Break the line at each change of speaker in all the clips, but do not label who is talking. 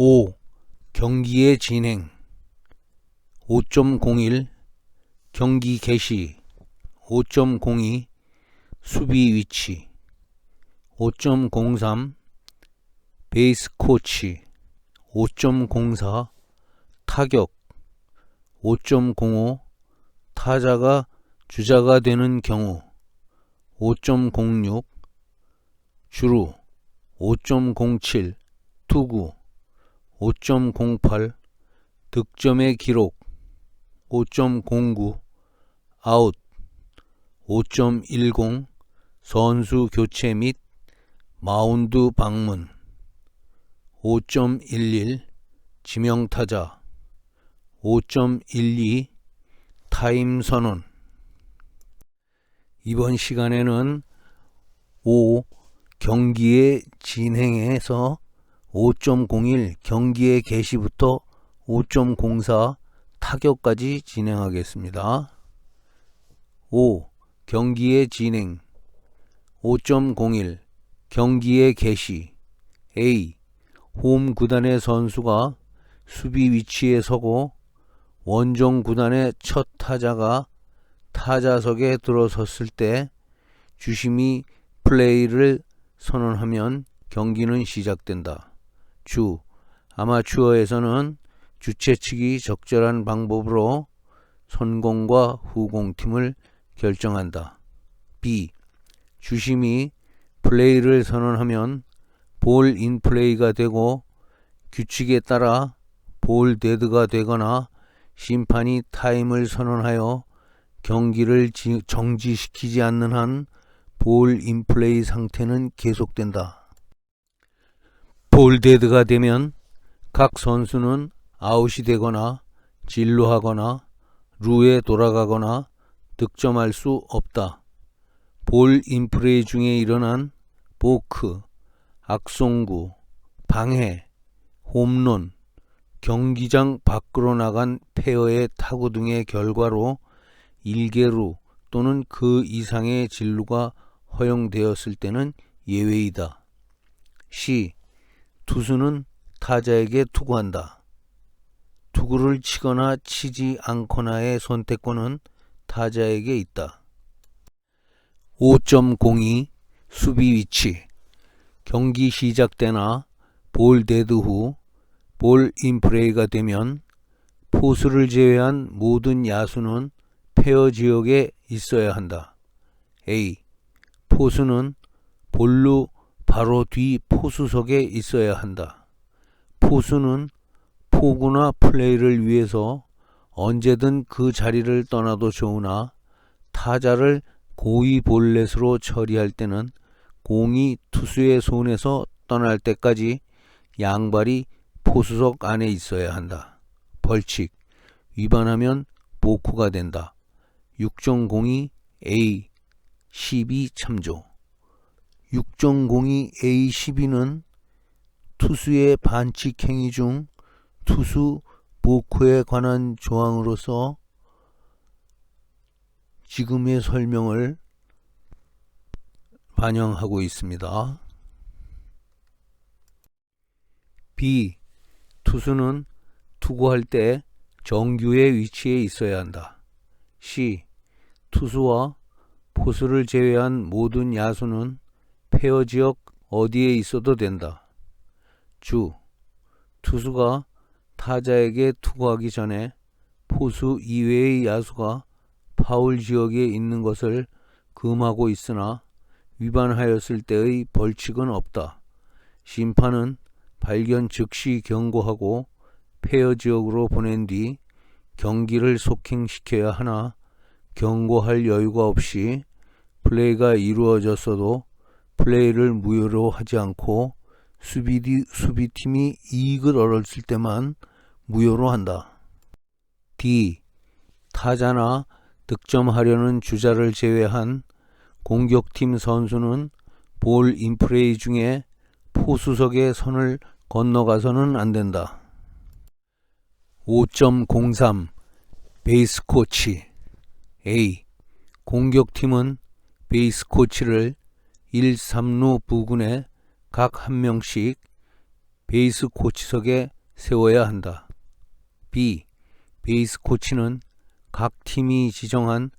5. 경기의 진행 5.01 경기 개시 5.02 수비 위치 5.03 베이스 코치 5.04 타격 5.05 타자가 주자가 되는 경우 5.06 주루 5.07 투구 5.08 득점의 기록 5.09 아웃 5.10 선수 교체 및 마운드 방문 5.11 지명타자 5.12 타임 선언. 이번 시간에는 5. 경기의 진행에서 5.01 경기의 개시부터 5.04 타격까지 진행하겠습니다. 5. 경기의 진행 5.01 경기의 개시 A. 홈 구단의 선수가 수비 위치에 서고 원정 구단의 첫 타자가 타자석에 들어섰을 때 주심이 플레이를 선언하면 경기는 시작된다. 주. 아마추어에서는 주최 측이 적절한 방법으로 선공과 후공팀을 결정한다. B. 주심이 플레이를 선언하면 볼 인플레이가 되고 규칙에 따라 볼 데드가 되거나 심판이 타임을 선언하여 경기를 정지시키지 않는 한 볼 인플레이 상태는 계속된다. 볼 데드가 되면 각 선수는 아웃이 되거나 진루하거나 루에 돌아가거나 득점할 수 없다. 볼 인플레이 중에 일어난 보크, 악송구, 방해, 홈런, 경기장 밖으로 나간 페어의 타구 등의 결과로 1개루 또는 그 이상의 진루가 허용되었을 때는 예외이다. C. 투수는 타자에게 투구한다. 투구를 치거나 치지 않거나의 선택권은 타자에게 있다. 5.02 수비 위치 경기 시작 때나 볼 데드 후 볼 인플레이가 되면 포수를 제외한 모든 야수는 페어 지역에 있어야 한다. A. 포수는 볼루 바로 뒤 포수석에 있어야 한다. 포수는 포구나 플레이를 위해서 언제든 그 자리를 떠나도 좋으나 타자를 고위 볼넷으로 처리할 때는 공이 투수의 손에서 떠날 때까지 양발이 포수석 안에 있어야 한다. 벌칙 위반하면 보쿠가 된다. 6.02 A 12 참조 6.02 A 12는 투수의 반칙 행위 중 투수 보쿠에 관한 조항으로서 지금의 설명을 반영하고 있습니다. B. 투수는 투구할 때 정규의 위치에 있어야 한다. C. 투수와 포수를 제외한 모든 야수는 페어 지역 어디에 있어도 된다. 주. 투수가 타자에게 투구하기 전에 포수 이외의 야수가 파울 지역에 있는 것을 금하고 있으나 위반하였을 때의 벌칙은 없다. 심판은 발견 즉시 경고하고 페어 지역으로 보낸 뒤 경기를 속행시켜야 하나 경고할 여유가 없이 플레이가 이루어졌어도 플레이를 무효로 하지 않고 수비팀이 이익을 얻었을 때만 무효로 한다. D. 타자나 득점하려는 주자를 제외한 공격팀 선수는 볼 인플레이 중에 포수석의 선을 건너가서는 안 된다. 5.03 베이스 코치 A. 공격팀은 베이스 코치를 1, 3루 부근에 각 한 명씩 베이스 코치석에 세워야 한다. B. 베이스 코치는 각 팀이 지정한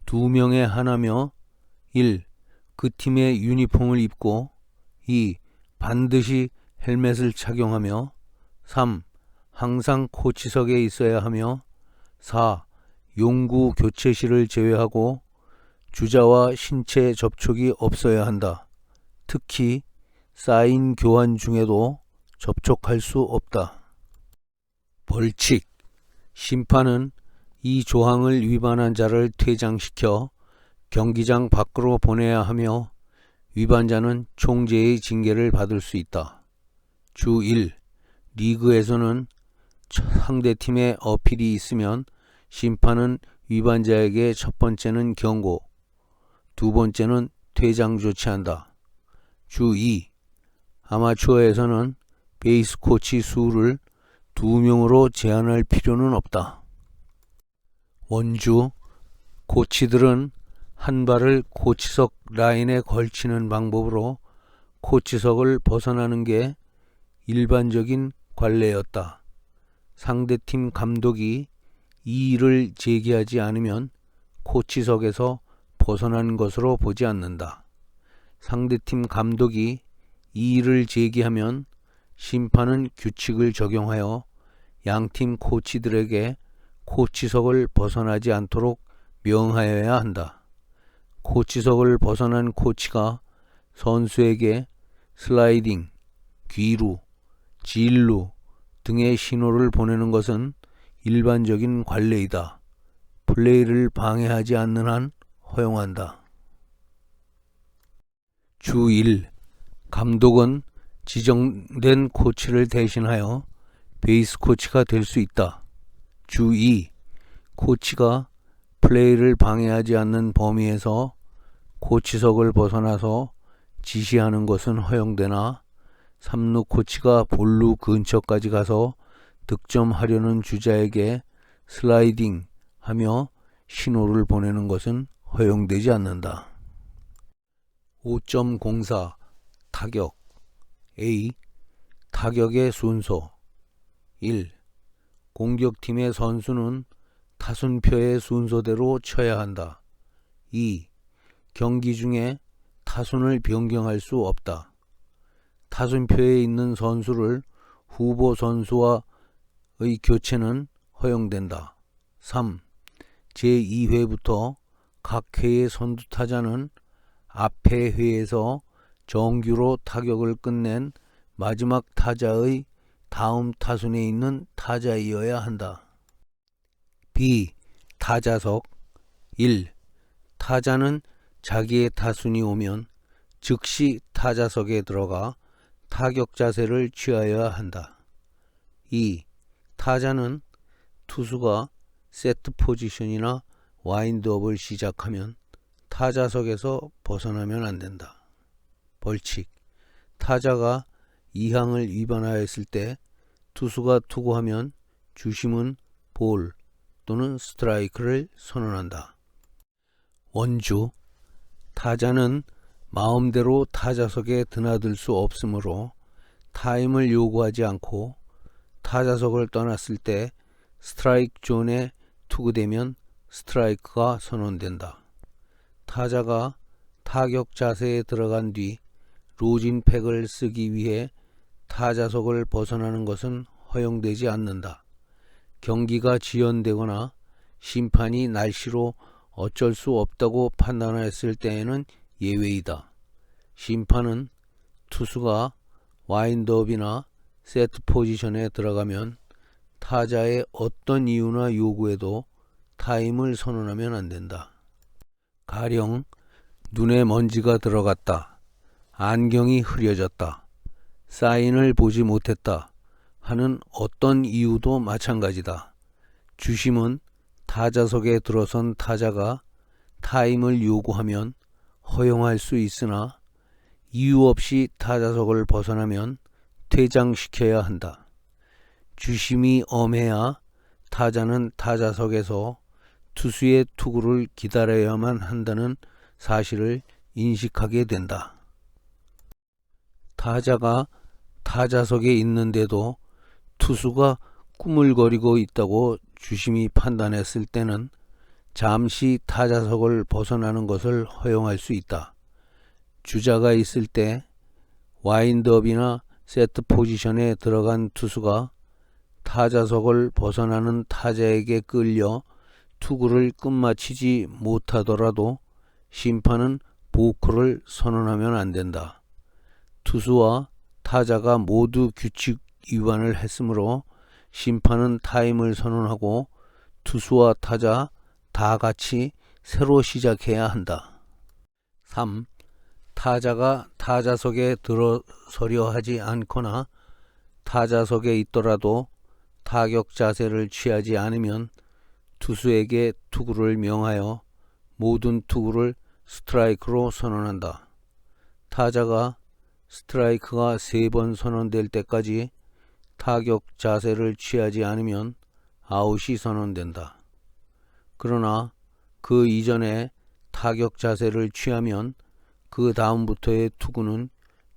2명의 하나며 1. 그 팀의 유니폼을 입고 2. 반드시 헬멧을 착용하며 3. 항상 코치석에 있어야 하며 4. 용구 교체시를 제외하고 주자와 신체 접촉이 없어야 한다. 특히 사인 교환 중에도 접촉할 수 없다. 벌칙. 심판은 이 조항을 위반한 자를 퇴장시켜 경기장 밖으로 보내야 하며 위반자는 총재의 징계를 받을 수 있다. 주 1. 리그에서는 상대팀의 어필이 있으면 심판은 위반자에게 첫 번째는 경고, 두 번째는 퇴장 조치한다. 주 2. 아마추어에서는 베이스 코치 수를 2명으로 제한할 필요는 없다. 원주. 코치들은 한 발을 코치석 라인에 걸치는 방법으로 코치석을 벗어나는 게 일반적인 관례였다. 상대팀 감독이 이의를 제기하지 않으면 코치석에서 벗어난 것으로 보지 않는다. 상대팀 감독이 이의를 제기하면 심판은 규칙을 적용하여 양팀 코치들에게 코치석을 벗어나지 않도록 명하여야 한다. 코치석을 벗어난 코치가 선수에게 슬라이딩, 귀루, 진루 등의 신호를 보내는 것은 일반적인 관례이다. 플레이를 방해하지 않는 한 허용한다. 주 1. 감독은 지정된 코치를 대신하여 베이스 코치가 될 수 있다. 주 2. 코치가 플레이를 방해하지 않는 범위에서 코치석을 벗어나서 지시하는 것은 허용되나 3루 코치가 볼루 근처까지 가서 득점하려는 주자에게 슬라이딩 하며 신호를 보내는 것은 허용되지 않는다. 5.04 타격. A. 타격의 순서. 1. 공격팀의 선수는 타순표의 순서대로 쳐야 한다. 2. 경기 중에 타순을 변경할 수 없다. 타순표에 있는 선수를 후보 선수와의 교체는 허용된다. 3. 제2회부터 각 회의 선두타자는 앞의 회에서 정규로 타격을 끝낸 마지막 타자의 다음 타순에 있는 타자이어야 한다. B. 타자석. 1. 타자는 자기의 타순이 오면 즉시 타자석에 들어가 타격 자세를 취하여야 한다. 2. 타자는 투수가 세트 포지션이나 와인드업을 시작하면 타자석에서 벗어나면 안 된다. 벌칙. 타자가 이항을 위반하였을 때 투수가 투구하면 주심은 볼 또는 스트라이크를 선언한다. 원주. 타자는 마음대로 타자석에 드나들 수 없으므로 타임을 요구하지 않고 타자석을 떠났을 때 스트라이크 존에 투구되면 스트라이크가 선언된다. 타자가 타격 자세에 들어간 뒤 로진팩을 쓰기 위해 타자석을 벗어나는 것은 허용되지 않는다. 경기가 지연되거나 심판이 날씨로 어쩔 수 없다고 판단했을 때에는 예외이다. 심판은 투수가 와인드업이나 세트 포지션에 들어가면 타자의 어떤 이유나 요구에도 타임을 선언하면 안 된다. 가령 눈에 먼지가 들어갔다, 안경이 흐려졌다, 사인을 보지 못했다 하는 어떤 이유도 마찬가지다. 주심은 타자석에 들어선 타자가 타임을 요구하면 허용할 수 있으나 이유 없이 타자석을 벗어나면 퇴장시켜야 한다. 주심이 엄해야 타자는 타자석에서 투수의 투구를 기다려야만 한다는 사실을 인식하게 된다. 타자가 타자석에 있는데도 투수가 꾸물거리고 있다고 주심이 판단했을 때는 잠시 타자석을 벗어나는 것을 허용할 수 있다. 주자가 있을 때 와인드업이나 세트 포지션에 들어간 투수가 타자석을 벗어나는 타자에게 끌려 투구를 끝마치지 못하더라도 심판은 보크를 선언하면 안 된다. 투수와 타자가 모두 규칙 위반을 했으므로 심판은 타임을 선언하고 투수와 타자 다 같이 새로 시작해야 한다. 3. 타자가 타자석에 들어서려 하지 않거나 타자석에 있더라도 타격 자세를 취하지 않으면 투수에게 투구를 명하여 모든 투구를 스트라이크로 선언한다. 타자가 스트라이크가 3번 선언될 때까지 타격 자세를 취하지 않으면 아웃이 선언된다. 그러나 그 이전에 타격 자세를 취하면 그 다음부터의 투구는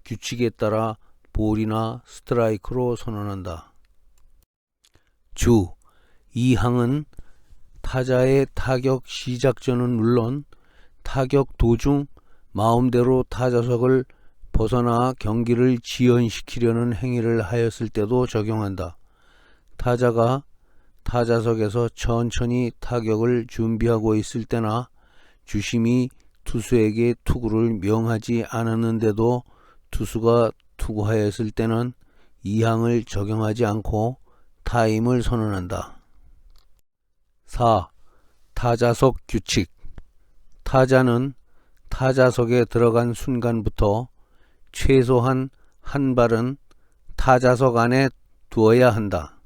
규칙에 따라 볼이나 스트라이크로 선언한다. 주 2항은 타자의 타격 시작 전은 물론 타격 도중 마음대로 타자석을 벗어나 경기를 지연시키려는 행위를 하였을 때도 적용한다. 타자가 타자석에서 천천히 타격을 준비하고 있을 때나 주심이 투수에게 투구를 명하지 않았는데도 투수가 투구하였을 때는 이 항을 적용하지 않고 타임을 선언한다. 4. 타자석 규칙. 타자는 타자석에 들어간 순간부터 최소한 한 발은 타자석 안에 두어야 한다.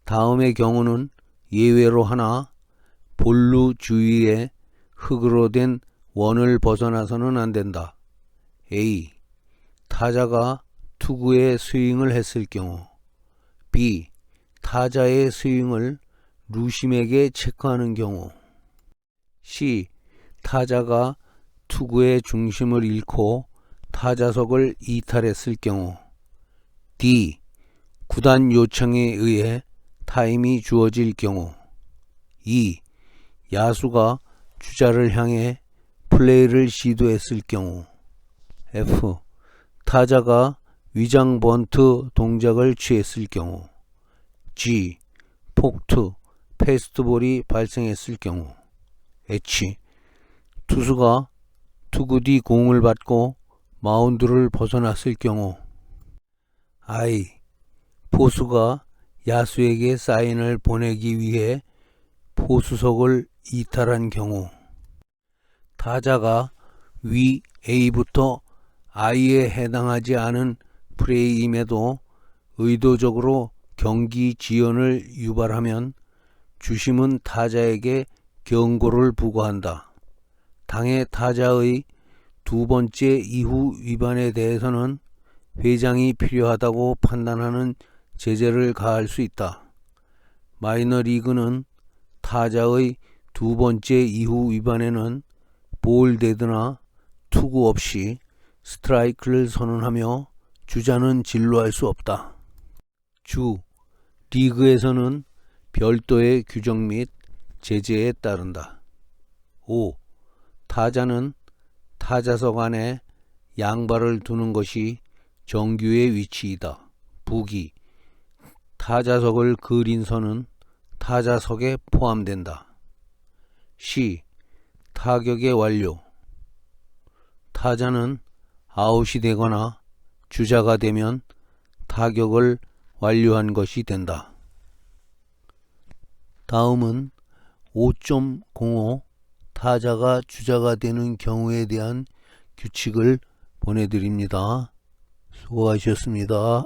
다음의 경우는 예외로 하나 볼루 주위에 흙으로 된 원을 벗어나서는 안 된다. A. 타자가 투구의 스윙을 했을 경우. B. 타자의 스윙을 루심에게 체크하는 경우. C. 타자가 투구의 중심을 잃고 타자석을 이탈했을 경우. D. 구단 요청에 의해 타임이 주어질 경우. 2. 야수가 주자를 향해 플레이를 시도했을 경우. F. 타자가 위장 번트 동작을 취했을 경우. G. 폭투, 패스트볼이 발생했을 경우. H. 투수가 투구 뒤 공을 받고 마운드를 벗어났을 경우. I. 포수가 야수에게 사인을 보내기 위해 포수석을 이탈한 경우. 타자가 위 A부터 I에 해당하지 않은 플레이임에도 의도적으로 경기 지연을 유발하면 주심은 타자에게 경고를 부과한다. 당해 타자의 두 번째 이후 위반에 대해서는 회장이 필요하다고 판단하는 제재를 가할 수 있다. 마이너리그는 타자의 두 번째 이후 위반에는 볼 데드나 투구 없이 스트라이크를 선언하며 주자는 진루할 수 없다. 주 리그에서는 별도의 규정 및 제재에 따른다. 5. 타자는 타자석 안에 양발을 두는 것이 정규의 위치이다. 부기 타자석을 그린 선은 타자석에 포함된다. C. 타격의 완료. 타자는 아웃이 되거나 주자가 되면 타격을 완료한 것이 된다. 다음은 5.05 타자가 주자가 되는 경우에 대한 규칙을 보내드립니다. 수고하셨습니다.